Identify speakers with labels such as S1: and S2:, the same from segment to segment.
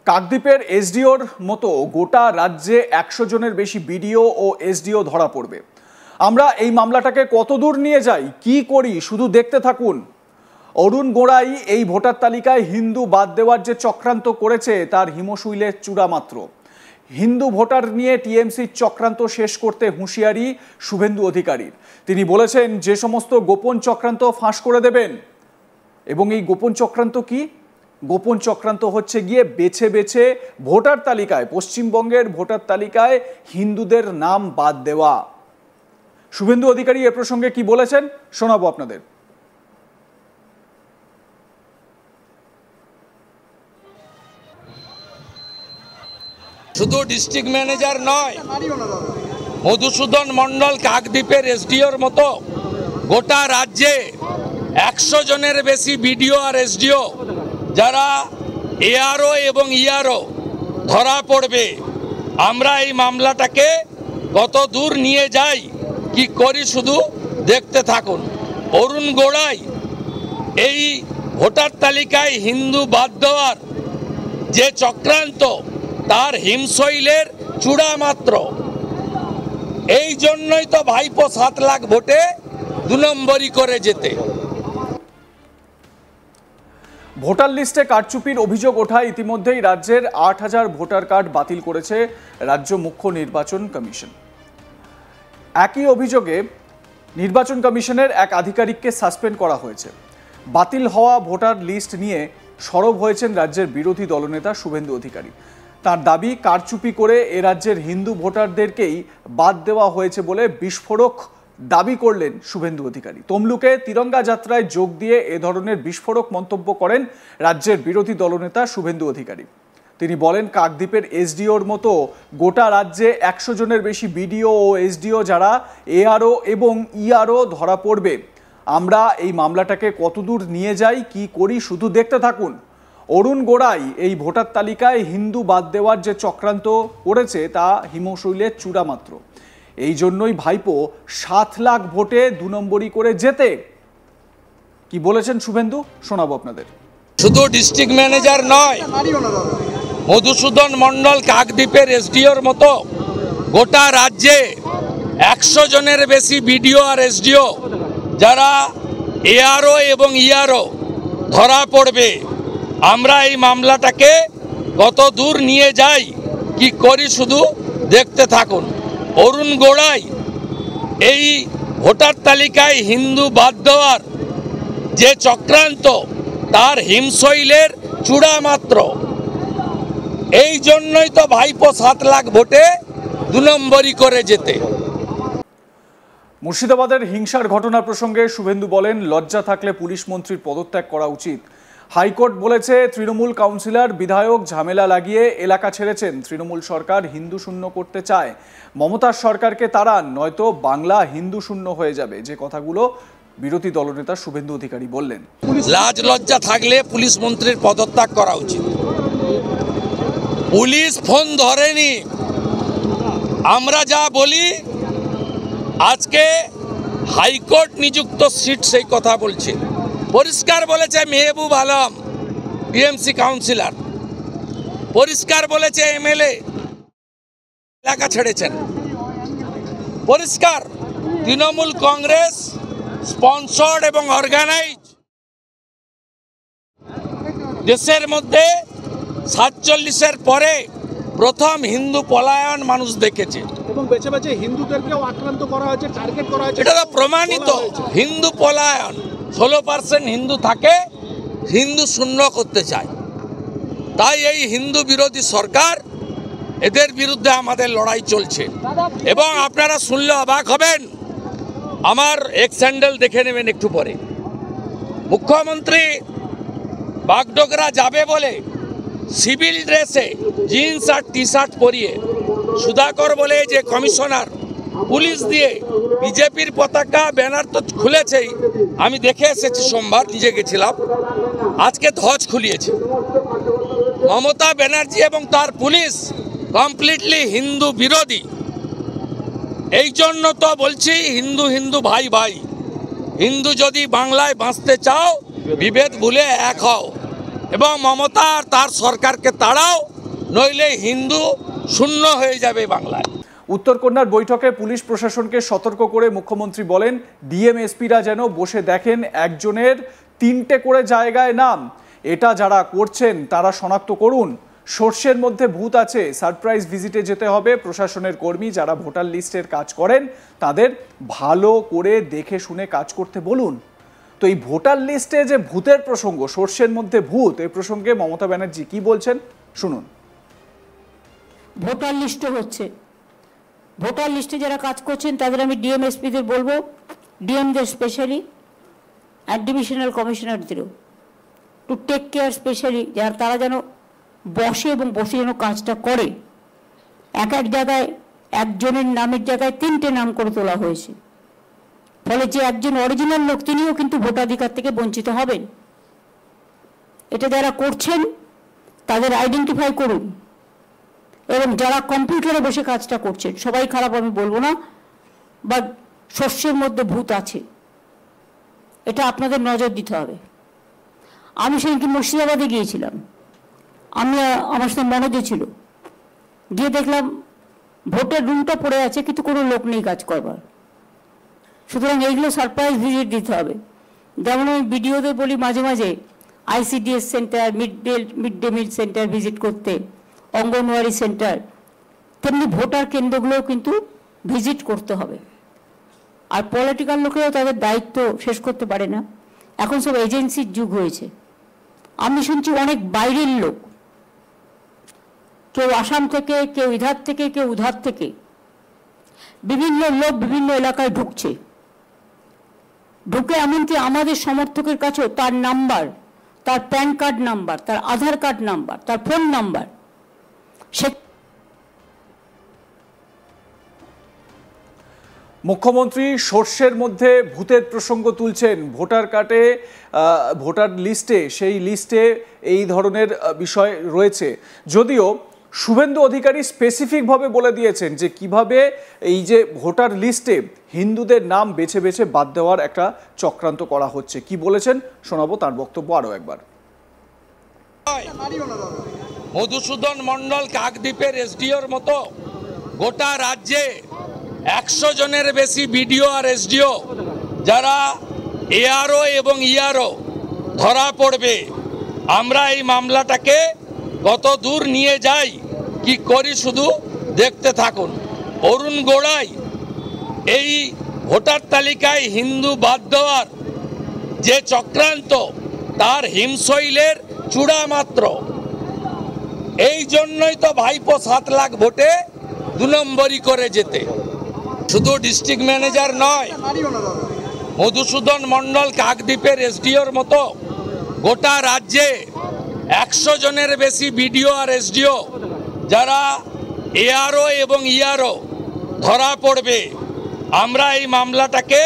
S1: কাকদ্বীপের এসডিওর মতো গোটা রাজ্যে 100 জনের বেশি বিডিও ও এসডিও ধরা পড়বে। আমরা এই মামলাটাকে কতদূর নিয়ে যাই, কি করি, শুধু দেখতে থাকুন। অরুণ গোড়াই এই ভোটার তালিকায় হিন্দু বাদ দেওয়ার যে চক্রান্ত করেছে তার হিমশৈলের চূড়া মাত্র। হিন্দু ভোটার নিয়ে টিএমসির চক্রান্ত শেষ করতে হুঁশিয়ারি শুভেন্দু অধিকারীর। তিনি বলেছেন যে সমস্ত গোপন চক্রান্ত ফাঁস করে দেবেন। এবং এই গোপন চক্রান্ত কি? গোপন চক্রান্ত হচ্ছে গিয়ে বেছে বেছে ভোটার তালিকায়, পশ্চিমবঙ্গের ভোটার তালিকায় হিন্দুদের নাম বাদ দেওয়া। শুভেন্দু অধিকারী এ প্রসঙ্গে কি বলেছেন শোনাবো আপনাদের।
S2: শুধু ডিস্ট্রিক্ট ম্যানেজার নয়, মধুসূদন মণ্ডল কাকদ্বীপের এসডিওর মতো গোটা রাজ্যে 100 জনের বেশি বিডিও আর এসডিও যারা এআরও এবং ইআরও ধরা পড়বে। আমরা এই মামলাটাকে কত দূর নিয়ে যাই, কি করি, শুধু দেখতে থাকুন। অরুণ গোড়াই এই ভোটার তালিকায় হিন্দু বাদ দেওয়ার যে চক্রান্ত তার হিমশৈলের চূড়া মাত্র। এই জন্যই তো ভাইপো 7 লাখ ভোটে 2 নম্বরই করে যেতে।
S1: ভোটার লিস্টে কারচুপির অভিযোগ ওঠায় ইতিমধ্যেই রাজ্যের 8000 ভোটার কার্ড বাতিল করেছে রাজ্য মুখ্য নির্বাচন কমিশন। একই অভিযোগে নির্বাচন কমিশনের এক আধিকারিককে সাসপেন্ড করা হয়েছে। বাতিল হওয়া ভোটার লিস্ট নিয়ে সরব হয়েছেন রাজ্যের বিরোধী দলনেতা শুভেন্দু অধিকারী। তার দাবি, কারচুপি করে এ রাজ্যের হিন্দু ভোটারদেরকেই বাদ দেওয়া হয়েছে বলে বিস্ফোরক দাবি করলেন শুভেন্দু অধিকারী। তমলুকে তিরঙ্গা যাত্রায় যোগ দিয়ে এ ধরনের বিস্ফোরক মন্তব্য করেন রাজ্যের বিরোধী দলনেতা শুভেন্দু অধিকারী। তিনি বলেন, কাকদ্বীপের এসডিওর মতো গোটা রাজ্যে 100 জনের বেশি বিডিও ও এসডিও যারা এআরও এবং ইআরও ধরা পড়বে। আমরা এই মামলাটাকে কতদূর নিয়ে যাই, কি করি, শুধু দেখতে থাকুন। অরুণ গোড়াই এই ভোটার তালিকায় হিন্দু বাদ দেওয়ার যে চক্রান্ত করেছে তা হিমশৈলের চূড়া মাত্র। এই জন্যই ভাইপো 7 লাখ ভোটে 2 নম্বরই করে যেতে। কি বলেছেন শুভেন্দু শোনাবো আপনাদের।
S2: শুধু ডিস্ট্রিক্ট ম্যানেজার নয়, মধুসূদন মণ্ডল কাকদ্বীপের এসডিওর মতো গোটা রাজ্যে 100 জনের বেশি বিডিও আর এসডিও যারা এআরও এবং ইআরও ধরা পড়বে। আমরা এই মামলাটাকে কত দূর নিয়ে যাই, কি করি, শুধু দেখতে থাকুন। অরুণ গোড়াই এই ভোটার তালিকায় হিন্দু বাদ দেওয়ার যে চক্রান্ত তার হিমশৈলের চূড়া মাত্র। এই জন্যই তো ভাইপো 7 লাখ ভোটে 2 নম্বরই করে যেতে।
S1: মুর্শিদাবাদের হিংসার ঘটনা প্রসঙ্গে শুভেন্দু বলেন, লজ্জা থাকলে পুলিশ মন্ত্রীর পদত্যাগ করা উচিত। হাইকোর্ট বলেছে তৃণমূল কাউন্সিলর বিধায়ক ঝামেলা লাগিয়ে এলাকা ছেড়েছেন। তৃণমূল সরকার হিন্দু শূন্য করতে চায়। মমতার সরকারকে তাড়ান, নয়তো বাংলা হিন্দু শূন্য হয়ে যাবে। যে কথাগুলো বিরোধী দলনেতা শুভেন্দু অধিকারী বললেন।
S2: লাজ লজ্জা থাকলে পুলিশ মন্ত্রীর পদত্যাগ করা উচিত। পুলিশ ফোন ধরেনি। আমরা যা বলি, আজকে হাইকোর্ট নিযুক্ত সিট সেই কথা বলছে। পরিষ্কার বলেছে মেহবুব আলম টিএমসি কাউন্সিলর, পরিষ্কার বলেছে এমএলএ এলাকা ছেড়েছেন। পরিষ্কার তৃণমূল কংগ্রেস স্পন্সর্ড এবং অর্গানাইজ দেশের মধ্যে 47-এর পরে প্রথম হিন্দু পলায়ন মানুষ দেখেছে
S3: এবং বেছে বেছে হিন্দুদেরকেও আক্রান্ত করা হয়েছে, টার্গেট করা হয়েছে।
S2: এটা তো প্রমাণিত। হিন্দু পলায়ন, 16% হিন্দু থাকে, হিন্দু শূন্য করতে চায়। তাই এই হিন্দু বিরোধী সরকার, এদের বিরুদ্ধে আমাদের লড়াই চলছে। এবং আপনারা শুনলে অবাক হবেন, আমার এক্স হ্যান্ডেল দেখে নেবেন একটু পরে। মুখ্যমন্ত্রী বাগডোগরা যাবে বলে সিভিল ড্রেসে জিন্স আর টি শার্ট পরিয়ে, সুধাকর বলে যে কমিশনার, পুলিশ দিয়ে বিজেপির পতাকা ব্যানার তো খুলেছেই, আমি দেখে এসেছি, সোমবার নিজে গেছিলাম, আজকে ধ্বজ খুলিয়েছে। মমতা ব্যানার্জি এবং তার পুলিশ কমপ্লিটলি হিন্দু বিরোধী। এই জন্য তো বলছি হিন্দু হিন্দু ভাই ভাই। হিন্দু যদি বাংলায় বাঁচতে চাও, বিভেদ ভুলে এক হও। এবং মমতা আর তার সরকারকে তাড়াও, নইলে হিন্দু শূন্য হয়ে যাবে বাংলায়।
S1: উত্তরকন্যার বৈঠকে পুলিশ প্রশাসনকে সতর্ক করে মুখ্যমন্ত্রী বলেন, ডিএম এসপিরা যেন বসে দেখেন একজনের 3টে করে জায়গায় নাম, এটা যারা করছেন তারা শনাক্ত করুন। সর্ষের মধ্যে ভূত আছে, সারপ্রাইজ ভিজিটে যেতে হবে। প্রশাসনের কর্মী যারা ভোটার লিস্টের কাজ করেন তাদের ভালো করে দেখে শুনে কাজ করতে বলুন। তো এই ভোটার লিস্টে যে ভূতের প্রসঙ্গ, সর্ষের মধ্যে ভূত, এই প্রসঙ্গে মমতা ব্যানার্জি কি বলছেন শুনুন।
S4: ভোটার লিস্টে হচ্ছে, ভোটার লিস্টে যারা কাজ করছেন তাদের আমি ডিএম এসপিদের বলবো, ডিএমদের স্পেশালি অ্যান্ড ডিভিশনাল কমিশনারদেরও টু টেক কেয়ার স্পেশালি, যারা তারা যেন বসে এবং বসে যেন কাজটা করে। এক এক জায়গায় একজনের নামের জায়গায় 3টে নাম করে তোলা হয়েছে, ফলে যে একজন অরিজিনাল লোক তিনিও কিন্তু ভোটাধিকার থেকে বঞ্চিত হবেন। এটা যারা করছেন তাদের আইডেন্টিফাই করুন, এবং যারা কম্পিউটারে বসে কাজটা করছেন, সবাই খারাপ আমি বলবো না, বাট শস্যের মধ্যে ভূত আছে, এটা আপনাদের নজর দিতে হবে। আমি সেদিনকে মুর্শিদাবাদে গিয়েছিলাম, আমার সাথে মনোজ ছিল, গিয়ে দেখলাম ভোটের রুমটা পড়ে আছে কিন্তু কোনো লোক নেই কাজ করবার। সুতরাং এইগুলো সারপ্রাইজ ভিজিট দিতে হবে। যেমন আমি বিডিওদের বলি মাঝে মাঝে ICDS centre, mid day meal centre visit করতে, অঙ্গনওয়াড়ি সেন্টার, তেমনি ভোটার কেন্দ্রগুলোও কিন্তু ভিজিট করতে হবে। আর পলিটিক্যাল লোকেরাও তাদের দায়িত্ব শেষ করতে পারে না, এখন সব এজেন্সির যুগ হয়েছে। আমি শুনছি অনেক বাইরের লোক, কেউ আসাম থেকে, কেউ ইধার থেকে, কেউ উধার থেকে, বিভিন্ন লোক বিভিন্ন এলাকায় ঢুকছে, ঢুকে এমনকি আমাদের সমর্থকের কাছেও তার নাম্বার, তার প্যান কার্ড নাম্বার, তার আধার কার্ড নাম্বার, তার ফোন নাম্বার, সে
S1: মুখ্যমন্ত্রী সর্ষের মধ্যে ভূতের প্রসঙ্গ তুলছেন। ভোটার কার্ডে, ভোটার লিস্টে, সেই লিস্টে এই ধরনের বিষয় রয়েছে। যদিও শুভেন্দু অধিকারী স্পেসিফিকভাবে বলে দিয়েছেন যে কিভাবে এই যে ভোটার লিস্টে হিন্দুদের নাম বেছে বেছে বাদ দেওয়ার একটা চক্রান্ত করা হচ্ছে। কি বলেছেন শোনাবো তার বক্তব্য আরও একবার।
S2: মধুসূদন মণ্ডল কাকদ্বীপের এসডিওর মতো গোটা রাজ্যে 100 জনের বেশি বিডিও আর এসডিও যারা এআরও এবং ইআরও ধরা পড়বে, আমরা এই মামলাটাকে কত দূর নিয়ে যাই, কি করি শুধু দেখতে থাকুন। অরুণ গোড়াই এই ভোটার তালিকায় হিন্দু বাদ দেওয়ার যে চক্রান্ত, তার হিমশৈলের চূড়া মাত্র। এই জন্যই তো ভাইপো 7 লাখ ভোটে 2 নম্বরই করে যেতে। শুধু ডিস্ট্রিক্ট ম্যানেজার নয়, মধুসূদন মণ্ডল কাকদ্বীপের এসডিওর মতো গোটা রাজ্যে 100 জনের বেশি বিডিও আর এসডিও যারা এআরও এবং ইআরও ধরা পড়বে, আমরা এই মামলাটাকে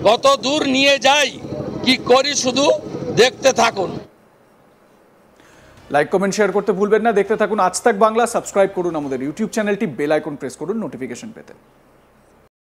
S2: কত দূর নিয়ে যাই, কি করি শুধু দেখতে থাকুন।
S1: লাইক, কমেন্ট, শেয়ার করতে ভুলবেন না। দেখতে থাকুন আজ তাক বাংলা। সাবস্ক্রাইব করুন আমাদের ইউটিউব চ্যানেলটি, বেল আইকন প্রেস করুন নোটিফিকেশন পেতে।